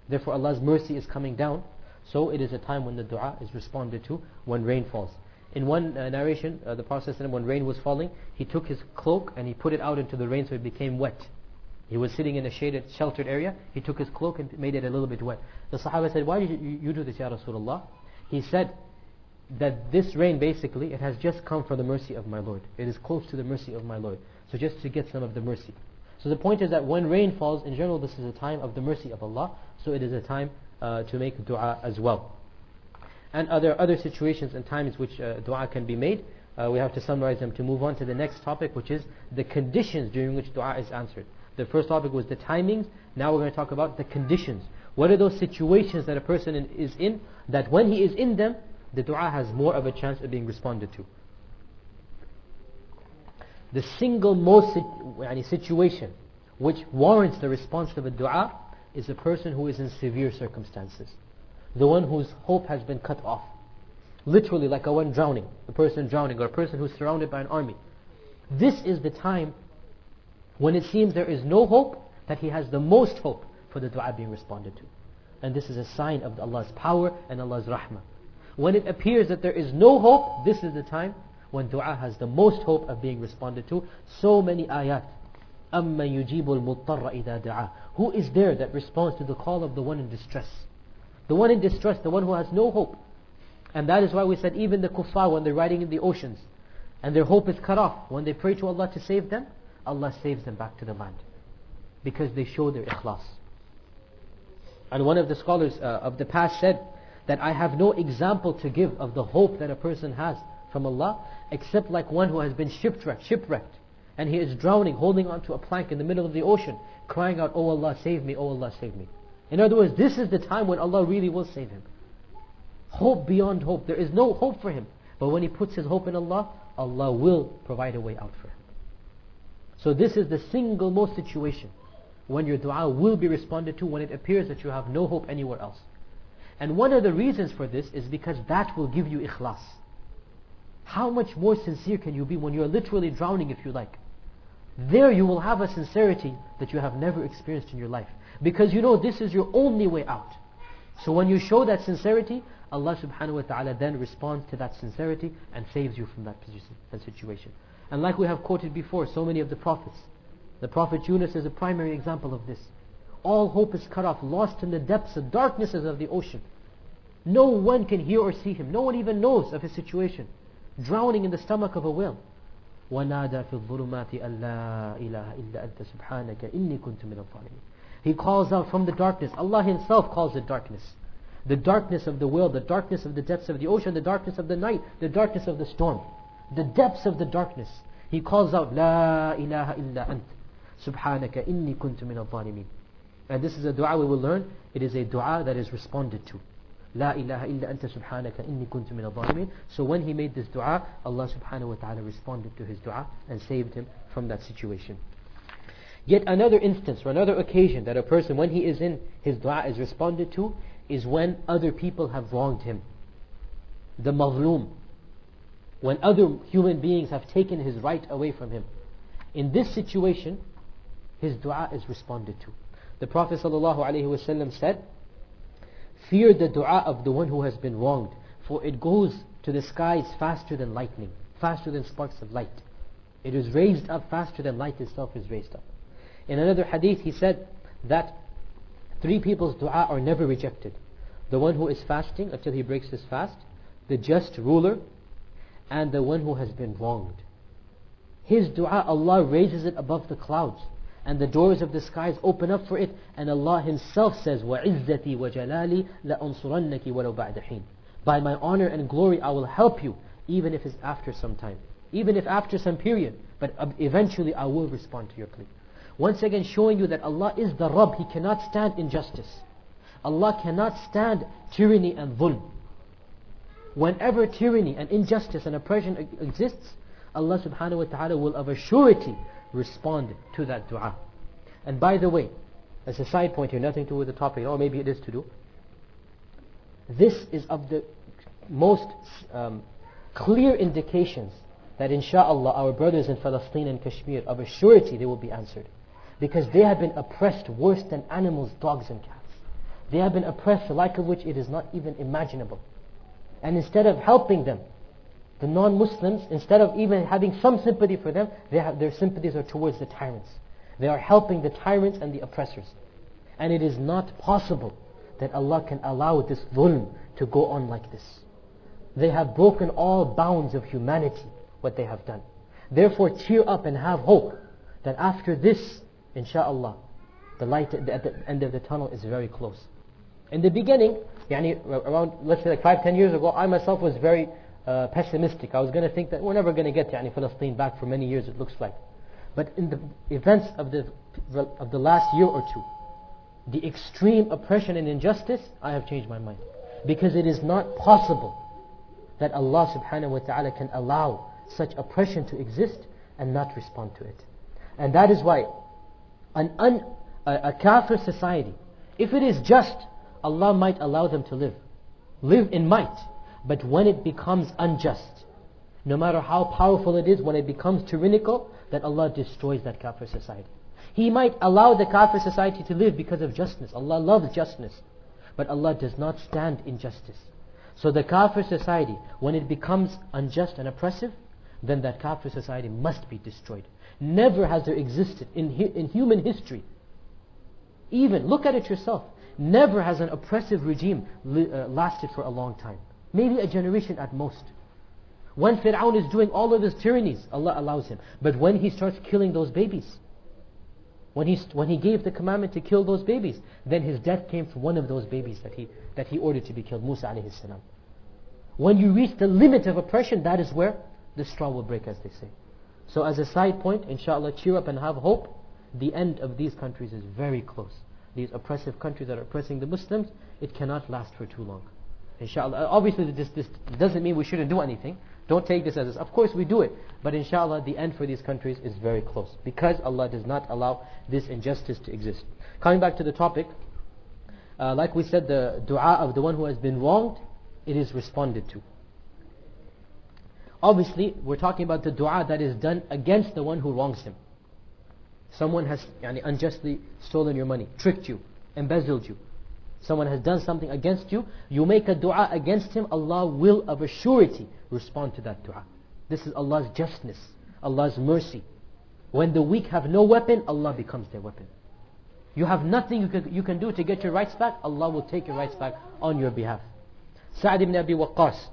Therefore Allah's mercy is coming down. So it is a time when the dua is responded to, when rain falls. In one narration, the Prophet ﷺ, when rain was falling, he took his cloak and he put it out into the rain so it became wet. He was sitting in a shaded, sheltered area. He took his cloak and made it a little bit wet. The Sahaba said, why did you do this, Ya Rasulullah? He said that this rain basically, it has just come from the mercy of my Lord. It is close to the mercy of my Lord. So just to get some of the mercy. So the point is that when rain falls, in general, this is a time of the mercy of Allah. So it is a time to make dua as well. And other situations and times which dua can be made. We have to summarize them to move on to the next topic, which is the conditions during which dua is answered. The first topic was the timings. Now we're going to talk about the conditions. What are those situations that a person is in, that when he is in them, the dua has more of a chance of being responded to. The single most situation which warrants the response of a dua is a person who is in severe circumstances. The one whose hope has been cut off. Literally like a one drowning, a person drowning, or a person who's surrounded by an army. This is the time when it seems there is no hope, that he has the most hope for the dua being responded to. And this is a sign of Allah's power and Allah's rahmah. When it appears that there is no hope, this is the time when dua has the most hope of being responded to. So many ayat. أَمَّن يُجِيبُ الْمُضْطَرَّ إِذَا دَعَى. Who is there that responds to the call of the one in distress? The one in distress, the one who has no hope. And that is why we said even the kuffar, when they're riding in the oceans and their hope is cut off, when they pray to Allah to save them, Allah saves them back to the land. Because they show their ikhlas. And one of the scholars of the past said that I have no example to give of the hope that a person has from Allah, except like one who has been shipwrecked, and he is drowning, holding onto a plank in the middle of the ocean, crying out, "Oh Allah, save me, oh Allah, save me." In other words, this is the time when Allah really will save him. Hope beyond hope. There is no hope for him. But when he puts his hope in Allah, Allah will provide a way out for him. So this is the single most situation when your dua will be responded to, when it appears that you have no hope anywhere else. And one of the reasons for this is because that will give you ikhlas. How much more sincere can you be when you're literally drowning, if you like? There you will have a sincerity that you have never experienced in your life. Because you know this is your only way out. So when you show that sincerity, Allah subhanahu wa ta'ala then responds to that sincerity and saves you from that position, that situation. And like we have quoted before, so many of the prophets. The Prophet Yunus is a primary example of this. All hope is cut off, lost in the depths and darknesses of the ocean. No one can hear or see him. No one even knows of his situation. Drowning in the stomach of a whale. وَنَادَى فِي الظُّلُمَاتِ أَن لَا إِلَهَ إِلَّا أَنْتَ سُبْحَانَكَ إِنِّي كُنْتُ مِنَ الظَّالِمِينَ. He calls out from the darkness. Allah Himself calls it darkness. The darkness of the world, the darkness of the depths of the ocean, the darkness of the night, the darkness of the storm. The depths of the darkness. He calls out, لا إله إلا أنت سبحانك إني كنت من الظالمين. And this is a dua we will learn. It is a dua that is responded to. لا إله إلا أنت سبحانك إني كنت من الظالمين. So when he made this dua, Allah subhanahu wa ta'ala responded to his dua and saved him from that situation. Yet another instance or another occasion that a person, when he is in, his dua is responded to, is when other people have wronged him. The mazloom. When other human beings have taken his right away from him. In this situation, his dua is responded to. The Prophet ﷺ said, "Fear the dua of the one who has been wronged, for it goes to the skies faster than lightning, faster than sparks of light. It is raised up faster than light itself is raised up." In another hadith he said that 3 people's dua are never rejected. The one who is fasting until he breaks his fast, the just ruler, and the one who has been wronged. His dua, Allah raises it above the clouds, and the doors of the skies open up for it, and Allah Himself says, وَعِزَّتِي وَجَلَالِي لَأَنصُرَنَّكِ وَلَوْ بَعْدَ حِينٍ. By my honor and glory I will help you, even if it's after some time, even if after some period, but eventually I will respond to your plea. Once again showing you that Allah is the Rabb. He cannot stand injustice. Allah cannot stand tyranny and dhulm. Whenever tyranny and injustice and oppression exists, Allah subhanahu wa ta'ala will of a surety respond to that dua. And by the way, as a side point here, nothing to do with the topic, or maybe it is to do. This is of the most clear indications that insha'Allah our brothers in Palestine and Kashmir, of a surety they will be answered. Because they have been oppressed worse than animals, dogs and cats. They have been oppressed, the like of which it is not even imaginable. And instead of helping them, the non-Muslims, instead of even having some sympathy for them, their sympathies are towards the tyrants. They are helping the tyrants and the oppressors. And it is not possible that Allah can allow this dhulm to go on like this. They have broken all bounds of humanity, what they have done. Therefore, cheer up and have hope that after this, insha'Allah, the light at the end of the tunnel is very close. In the beginning, around, let's say like 5-10 years ago, I myself was very pessimistic. I was going to think that we're never going to get Palestine back for many years, it looks like. But in the events of the last year or two, the extreme oppression and injustice, I have changed my mind. Because it is not possible that Allah subhanahu wa ta'ala can allow such oppression to exist and not respond to it. And that is why a kafir society, if it is just, Allah might allow them to live in might. But when it becomes unjust, no matter how powerful it is, when it becomes tyrannical, that Allah destroys that kafir society. He might allow the kafir society to live because of justness. Allah loves justness. But Allah does not stand in justice. So the kafir society, when it becomes unjust and oppressive, then that kafir society must be destroyed. Never has there existed in human history, even, look at it yourself, never has an oppressive regime lasted for a long time. Maybe a generation at most. When Fir'aun is doing all of his tyrannies, Allah allows him. But when he starts killing those babies, when he gave the commandment to kill those babies, then his death came from one of those babies that he ordered to be killed, Musa alayhi salam. When you reach the limit of oppression, that is where the straw will break, as they say. So as a side point, inshallah, cheer up and have hope. The end of these countries is very close. These oppressive countries that are oppressing the Muslims, it cannot last for too long. Inshallah, obviously this doesn't mean we shouldn't do anything. Don't take this as this. Of course we do it. But inshallah, the end for these countries is very close. Because Allah does not allow this injustice to exist. Coming back to the topic, like we said, the dua of the one who has been wronged, it is responded to. Obviously, we're talking about the dua that is done against the one who wrongs him. Someone has unjustly stolen your money, tricked you, embezzled you. Someone has done something against you. You make a dua against him, Allah will of a surety respond to that dua. This is Allah's justness, Allah's mercy. When the weak have no weapon, Allah becomes their weapon. You have nothing you can do to get your rights back, Allah will take your rights back on your behalf. Sa'd ibn Abi Waqqas,